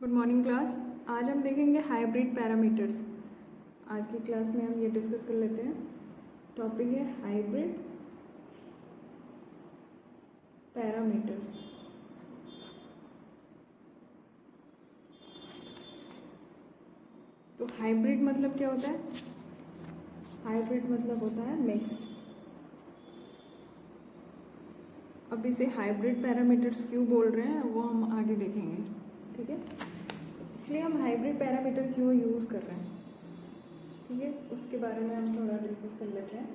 Good morning class. आज हम देखेंगे हाइब्रिड पैरामीटर्स। आज की क्लास में हम ये डिस्कस कर लेते हैं। टॉपिक है हाइब्रिड पैरामीटर्स। तो हाइब्रिड मतलब क्या होता है? हाइब्रिड मतलब होता है मिक्स। अब इसे हाइब्रिड पैरामीटर्स क्यों बोल रहे हैं वो हम आगे देखेंगे, ठीक है। इसलिए हम हाइब्रिड पैरामीटर क्यों यूज़ कर रहे हैं, ठीक है, उसके बारे में हम थोड़ा डिस्कस कर लेते हैं।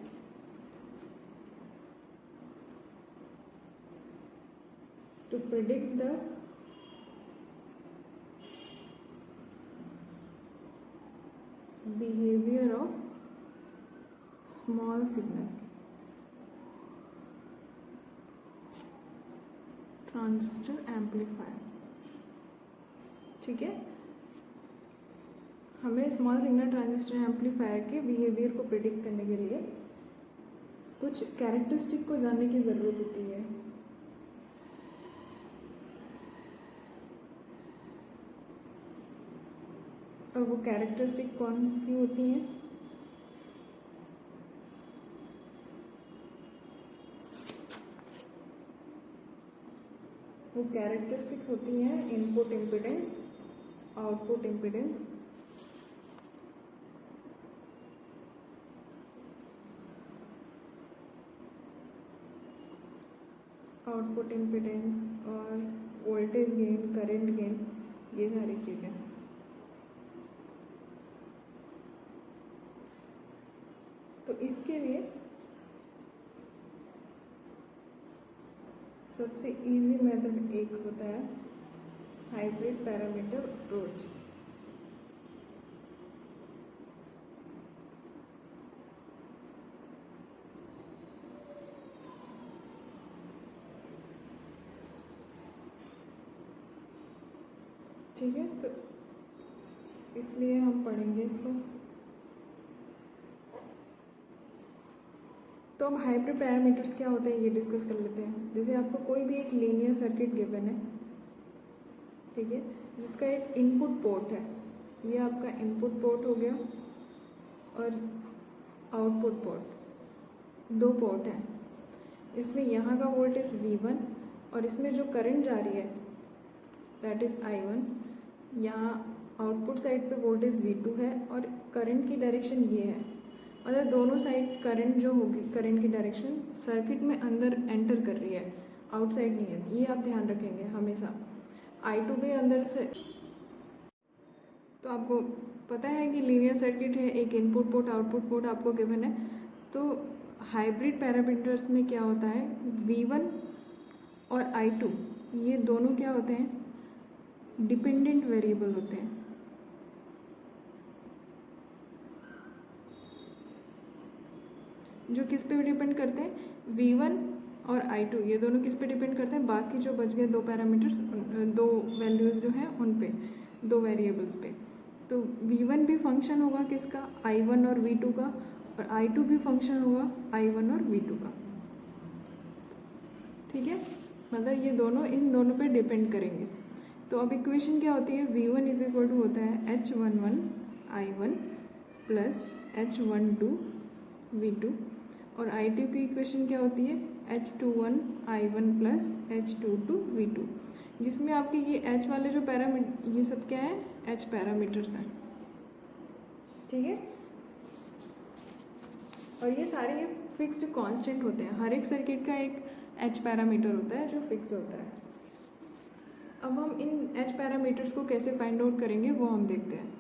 To predict the behavior of small signal transistor amplifier, ठीक है। हमें स्मॉल सिग्नल ट्रांजिस्टर एम्पलीफायर के बिहेवियर को प्रिडिक्ट करने के लिए कुछ कैरेक्टरिस्टिक को जानने की ज़रूरत होती है। और वो कैरेक्टरिस्टिक कौन सी होती हैं? वो कैरेक्टरिस्टिक होती हैं input impedance, output impedance, output impedance और वोल्टेज गेन, करंट गेन, ये सारी चीज़ें। तो इसके लिए सबसे इजी मेथड एक होता है हाइब्रिड पैरामीटर अप्रोच। ठीक है, तो इसलिए हम पढ़ेंगे इसको। तो अब हाइब्रिड पैरामीटर्स क्या होते हैं ये डिस्कस कर लेते हैं। जैसे आपको कोई भी एक लीनियर सर्किट गिवन है, ठीक है, जिसका एक इनपुट पोर्ट है, ये आपका इनपुट पोर्ट हो गया, और आउटपुट पोर्ट, दो पोर्ट हैं। इसमें यहाँ का वोल्टेज V1 और इसमें जो करंट जा रही है दैट इज़ I1। यहाँ आउटपुट साइड पे वोल्टेज V2 है और करंट की डायरेक्शन ये है। मतलब दोनों साइड करंट जो होगी, करंट की डायरेक्शन सर्किट में अंदर एंटर कर रही है, आउटसाइड नहीं है। ये आप ध्यान रखेंगे हमेशा। I2 भी अंदर से। तो आपको पता है कि लीनियर सर्किट है, एक इनपुट पोर्ट आउटपुट पोर्ट आपको गिवन है। तो हाइब्रिड पैरामीटर्स में क्या होता है, V1 और I2 ये दोनों क्या होते हैं, डिपेंडेंट वेरिएबल होते हैं। जो किस पे डिपेंड करते हैं, V1 और I2 ये दोनों किस पे डिपेंड करते हैं, बाकी जो बच गए दो पैरामीटर, दो वैल्यूज़ जो हैं उन पे, दो वेरिएबल्स पे। तो V1 भी फंक्शन होगा किसका, I1 और V2 का, और I2 भी फंक्शन होगा I1 और V2 का, ठीक है। मतलब ये दोनों इन दोनों पे डिपेंड करेंगे। तो अब इक्वेशन क्या होती है, V1 इज इक्वल टू होता है H11 I1 plus H12 V2, और I2 की इक्वेशन क्या होती है H21 I1 plus H22 V2, जिसमें आपके ये H वाले जो पैरामीटर, ये सब क्या है, H पैरामीटर्स हैं, ठीक है। और ये सारे फिक्स्ड कांस्टेंट होते हैं। हर एक सर्किट का एक H पैरामीटर होता है जो फिक्स होता है। अब हम इन H पैरामीटर्स को कैसे फाइंड आउट करेंगे वो हम देखते हैं।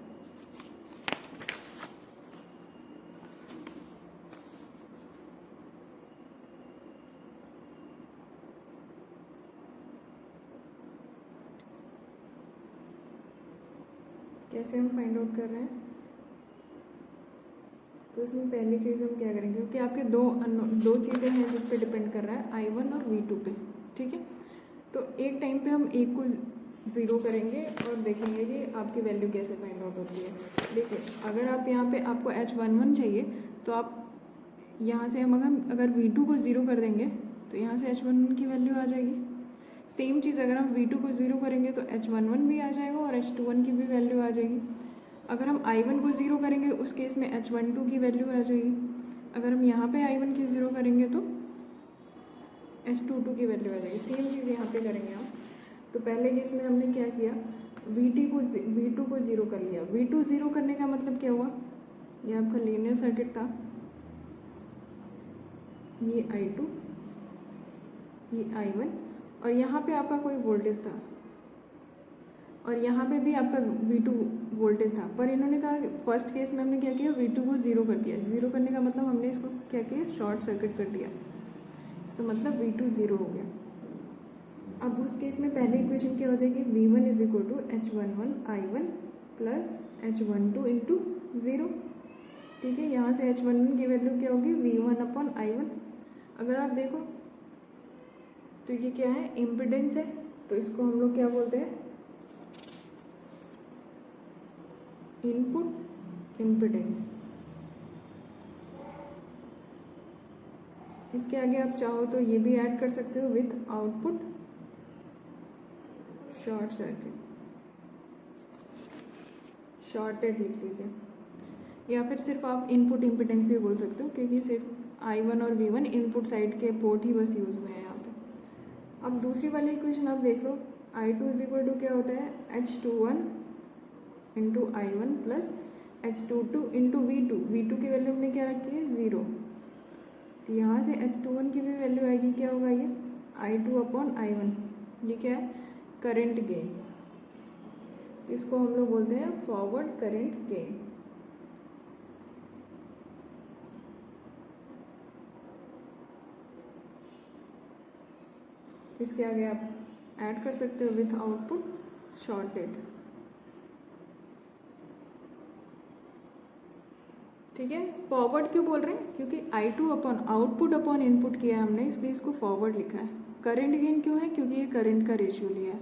कैसे हम फाइंड आउट कर रहे हैं, तो इसमें पहली चीज़ हम क्या करेंगे, क्योंकि आपके दो चीज़ें हैं जिस पे डिपेंड कर रहा है, I1 और V2 पे, ठीक है। तो एक टाइम पे हम एक को ज़ीरो करेंगे और देखेंगे कि आपकी वैल्यू कैसे फाइंड आउट होती है। देखिए, अगर आप यहाँ पे आपको H11 चाहिए तो आप यहाँ से हम अगर V2 को ज़ीरो कर देंगे तो यहाँ से H11 की वैल्यू आ जाएगी। सेम चीज़ अगर हम V2 को 0 करेंगे तो H11 भी आ जाएगा और H21 की भी वैल्यू आ जाएगी। अगर हम I1 को 0 करेंगे उस केस में H12 की वैल्यू आ जाएगी। अगर हम यहाँ पे I1 की 0 करेंगे तो H22 की वैल्यू आ जाएगी। सेम चीज़ यहाँ पे करेंगे हम। तो पहले केस में हमने क्या किया, V2 को 0 कर लिया। V2 0 करने का मतलब क्या हुआ, ये आपका लीनियर सर्किट था, ये I2, ये I1 और यहाँ पे आपका कोई वोल्टेज था और यहाँ पे भी आपका V2 वोल्टेज था। पर इन्होंने कहा फर्स्ट केस में हमने क्या किया, V2 को 0 कर दिया। 0 करने का मतलब हमने इसको क्या किया, शॉर्ट सर्किट कर दिया। इसका मतलब V2 0 हो गया। अब उस केस में पहले इक्वेशन क्या हो जाएगी, V1 is equal to H11 I1 plus H12 into 0। ठीक है, यहाँ से H11 की वैल्यू क्या होगी, V1 अपॉन I1। अगर आप देखो तो ये क्या है, इम्पिडेंस है, तो इसको हम लोग क्या बोलते हैं, इनपुट इम्पिडेंस। इसके आगे आप चाहो तो ये भी ऐड कर सकते हो with output short circuit, shorted लिख लीजिए, या फिर सिर्फ आप इनपुट इम्पिडेंस भी बोल सकते हो क्योंकि सिर्फ I1 और V1 इनपुट साइड के पोर्ट ही बस यूज हुए हैं यहाँ पे। अब दूसरी वाली इक्वेशन आप देख लो, I2 इज इक्वल टू क्या होता है, H21 into I1 plus H22 into V2 की वैल्यू हमने क्या रखी है, 0। तो यहाँ से H21 की भी वैल्यू आएगी, क्या होगा ये, I2 अपॉन I1। ये क्या है, करंट गेन। तो इसको हम लोग बोलते हैं फॉरवर्ड करंट गेन। इसके आगे आप ऐड कर सकते हो विथ आउटपुट शॉर्टेड। ठीक है, फॉरवर्ड क्यों बोल रहे हैं, क्योंकि I2 upon output upon input किया है हमने, इसलिए इसको फॉरवर्ड लिखा है। करंट गेन क्यों है, क्योंकि ये करंट का रेशियो लिया है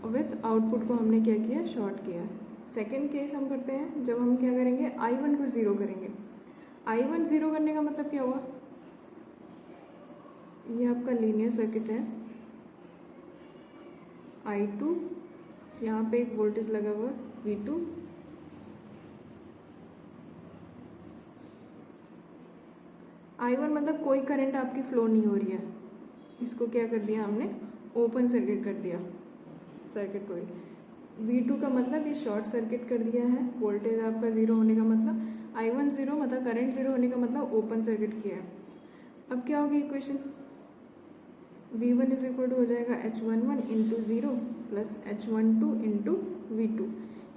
और विथ आउटपुट को हमने क्या किया, शॉर्ट किया है। सेकेंड केस हम करते हैं, जब हम क्या करेंगे, I1 को 0 करेंगे। I1 0 करने का मतलब क्या हुआ, ये आपका लीनियर सर्किट है, I2, यहाँ पे एक वोल्टेज लगा हुआ V2, I1 मतलब कोई करंट आपकी फ्लो नहीं हो रही है, इसको क्या कर दिया हमने, ओपन सर्किट कर दिया सर्किट को। V2 का मतलब ये शॉर्ट सर्किट कर दिया है, वोल्टेज आपका 0 होने का मतलब, I1 0 मतलब करंट 0 होने का मतलब ओपन सर्किट किया है। अब क्या होगी equation, V1 is equal to हो जाएगा H11 into 0 plus H12 into V2।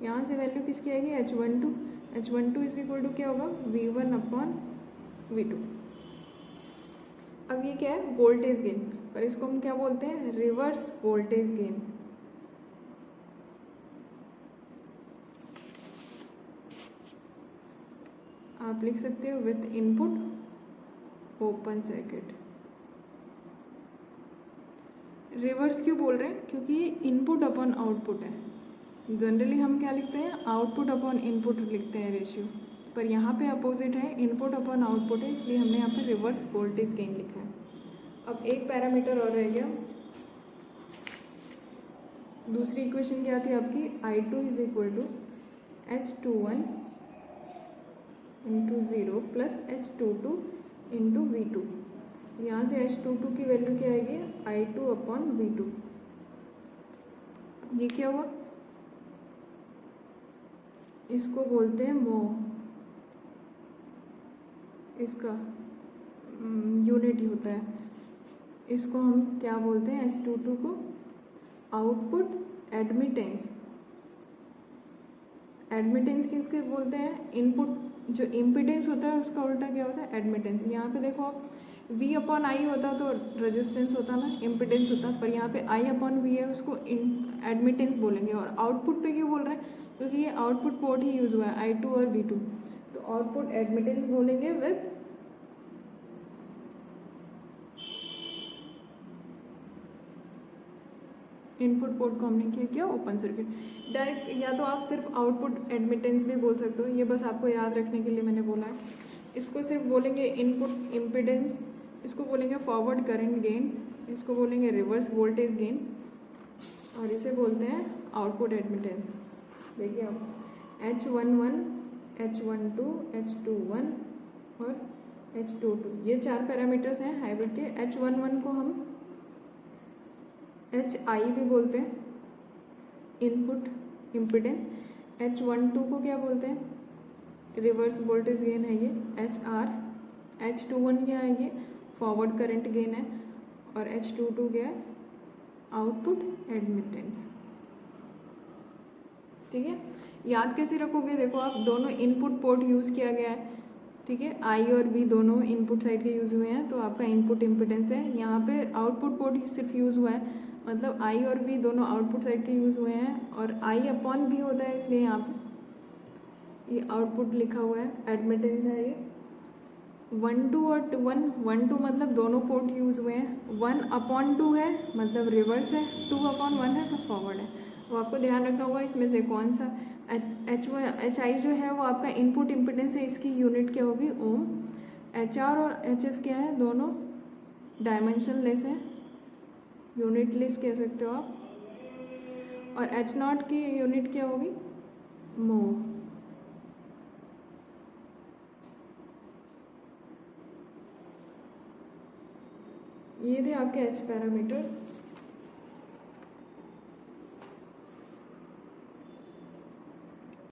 यहाँ से वैल्यू किसकी आएगी, H12 इज इक्वल टू क्या होगा, V1 अपॉन V2। अब ये क्या है, वोल्टेज गेन, पर इसको हम क्या बोलते हैं, रिवर्स वोल्टेज गेन। आप लिख सकते हो with input open circuit. Reverse क्यों बोल रहे हैं, क्योंकि ये इनपुट अपॉन आउटपुट है। जनरली हम क्या लिखते हैं, आउटपुट अपॉन इनपुट लिखते हैं रेशियो, पर यहाँ पे अपोजिट है, इनपुट अपॉन आउटपुट है, इसलिए हमने यहाँ पे रिवर्स वोल्टेज गेन लिखा है। अब एक पैरामीटर और रह गया, दूसरी इक्वेशन क्या थी आपकी, I2 is equal to H21 into 0 plus H22 into V2। यहाँ से H22 की वैल्यू क्या आएगी, I2 अपॉन V2। ये क्या हुआ, इसको बोलते हैं मो, इसका यूनिट होता है, इसको हम क्या बोलते हैं, H22 को आउटपुट एडमिटेंस। एडमिटेंस किसके बोलते हैं, इनपुट जो इम्पिडेंस होता है उसका उल्टा क्या होता है, एडमिटेंस। यहाँ पे देखो V अपॉन आई होता तो रेजिस्टेंस होता ना, इम्पिडेंस होता, पर यहाँ पे I अपॉन V है, उसको एडमिटेंस बोलेंगे। और आउटपुट पे क्यों बोल रहे हैं, क्योंकि ये आउटपुट पोर्ट ही यूज हुआ है, I2 और V2, तो आउटपुट एडमिटेंस बोलेंगे विथ इनपुट पोर्ट को हमने क्या किया, ओपन सर्किट। डायरेक्ट या तो आप सिर्फ आउटपुट एडमिटेंस भी बोल सकते हो, ये बस आपको याद रखने के लिए मैंने बोला है। इसको सिर्फ बोलेंगे इनपुट इम्पिडेंस, इसको बोलेंगे फॉरवर्ड करंट गेन, इसको बोलेंगे रिवर्स वोल्टेज गेन, और इसे बोलते हैं आउटपुट एडमिटेंस। देखिए आप H11, H12, H21 और H22 ये 4 पैरामीटर्स हैं हाइब्रिड के। H11 को हम HI भी बोलते हैं, इनपुट इम्पिडेंस। H12 को क्या बोलते हैं, रिवर्स वोल्टेज गेन है ये HR। H21 क्या है, ये फॉरवर्ड करंट गेन है। और H22 क्या है, आउटपुट एडमिटेंस। ठीक है, याद कैसे रखोगे, देखो आप दोनों इनपुट पोर्ट यूज़ किया गया है। ठीक है, I और V दोनों इनपुट साइड के यूज़ हुए हैं, तो आपका इनपुट इम्पिडेंस है। यहाँ पे आउटपुट पोर्ट सिर्फ यूज़ हुआ है, मतलब I और V दोनों आउटपुट साइड के यूज़ हुए हैं। और I/V होता है, इसलिए यहाँ पे ये आउटपुट लिखा हुआ है, एडमिटेंस है ये। 1, 2 और 1, 1, 2 मतलब दोनों पोर्ट यूज़ हुए हैं। 1/2 है मतलब रिवर्स है, 2/1 है तो फॉरवर्ड है। तो आपको ध्यान रखना होगा इसमें से कौन सा। HI जो है वो आपका इनपुट इम्पिडेंस है, इसकी यूनिट क्या होगी, ओम। HR और HF क्या है, दोनों डायमेंशनलेस है, यूनिटलेस कह सकते हो आप। और H0 की यूनिट क्या होगी, मोह। ये थे आपके H पैरामीटर्स।